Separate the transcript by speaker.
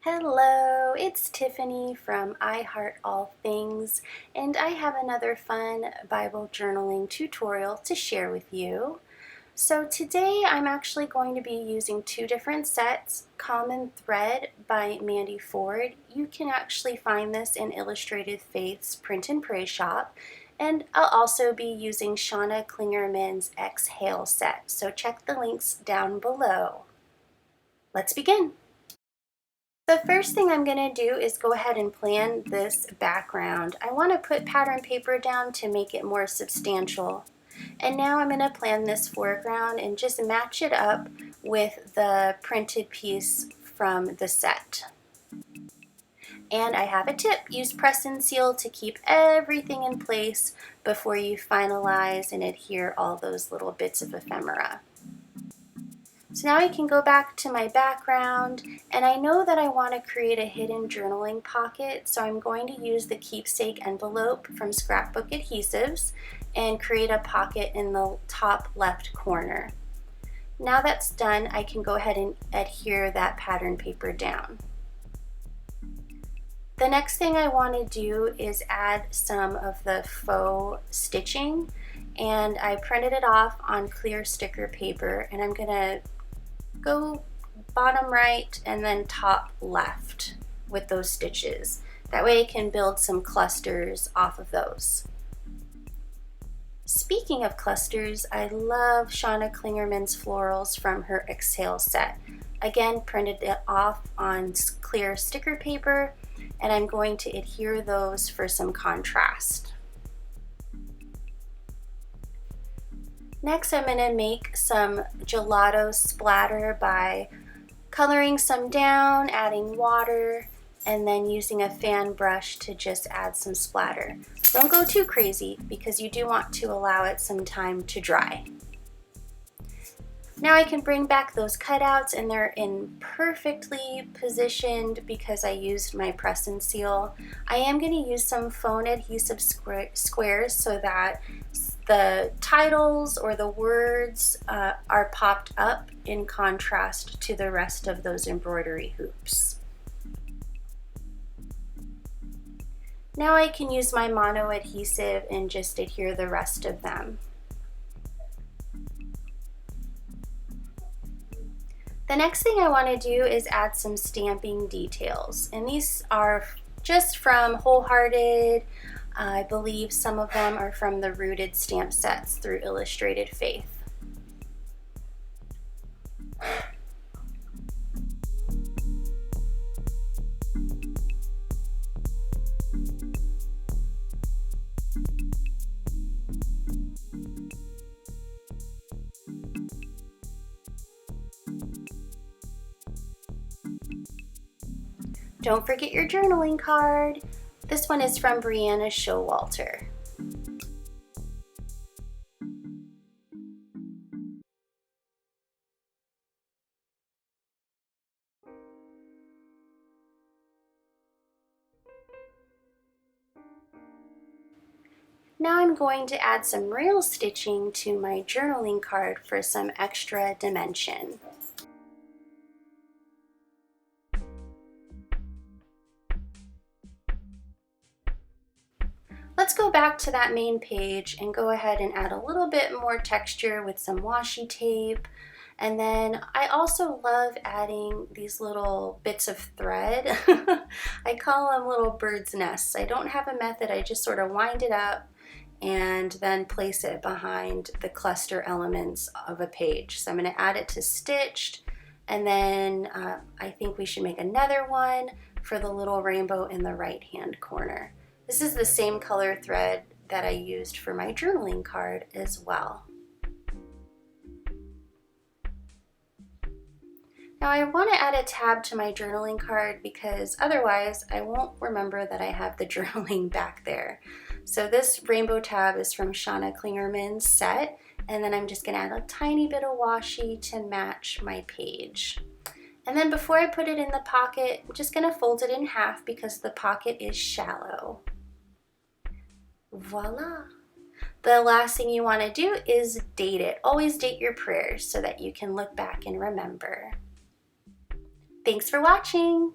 Speaker 1: Hello, it's Tiffany from iheartallthings, and I have another fun Bible journaling tutorial to share with you. So today I'm actually going to be using two different sets. Common Thread by Mandy Ford. You can actually find this in Illustrated Faith's Print and Pray shop. And I'll also be using Shawna Clingerman's Exhale set, so check the links down below. Let's begin. The first thing I'm going to do is go ahead and plan this background. I want to put pattern paper down to make it more substantial. And now I'm going to plan this foreground and just match it up with the printed piece from the set. And I have a tip: use press and seal to keep everything in place before you finalize and adhere all those little bits of ephemera. So now I can go back to my background, and I know that I want to create a hidden journaling pocket, so I'm going to use the keepsake envelope from Scrapbook Adhesives and create a pocket in the top left corner. Now that's done, I can go ahead and adhere that pattern paper down. The next thing I want to do is add some of the faux stitching, and I printed it off on clear sticker paper, and I'm going to go bottom right and then top left with those stitches. That way I can build some clusters off of those. Speaking of clusters, I love Shawna Clingerman's florals from her Exhale set. Again, printed it off on clear sticker paper, and I'm going to adhere those for some contrast. Next, I'm going to make some gelato splatter by coloring some down, adding water, and then using a fan brush to just add some splatter. Don't go too crazy because you do want to allow it some time to dry. Now I can bring back those cutouts, and they're in perfectly positioned because I used my press and seal. I am going to use some foam adhesive squares so that the titles or the words are popped up in contrast to the rest of those embroidery hoops. Now I can use my mono adhesive and just adhere the rest of them. The next thing I want to do is add some stamping details, and these are just from Wholehearted. I believe some of them are from the Rooted stamp sets through Illustrated Faith. Don't forget your journaling card. This one is from Brianna Showalter. Now I'm going to add some rail stitching to my journaling card for some extra dimension. Let's go back to that main page and go ahead and add a little bit more texture with some washi tape. And then I also love adding these little bits of thread. I call them little bird's nests. I don't have a method, I just sort of wind it up and then place it behind the cluster elements of a page. So I'm going to add it to stitched, and then I think we should make another one for the little rainbow in the right hand corner. This is the same color thread that I used for my journaling card as well. Now I want to add a tab to my journaling card because otherwise I won't remember that I have the journaling back there. So this rainbow tab is from Shawna Clingerman's set, and then I'm just going to add a tiny bit of washi to match my page. And then before I put it in the pocket, I'm just going to fold it in half because the pocket is shallow. Voila! The last thing you want to do is date it. Always date your prayers so that you can look back and remember. Thanks for watching!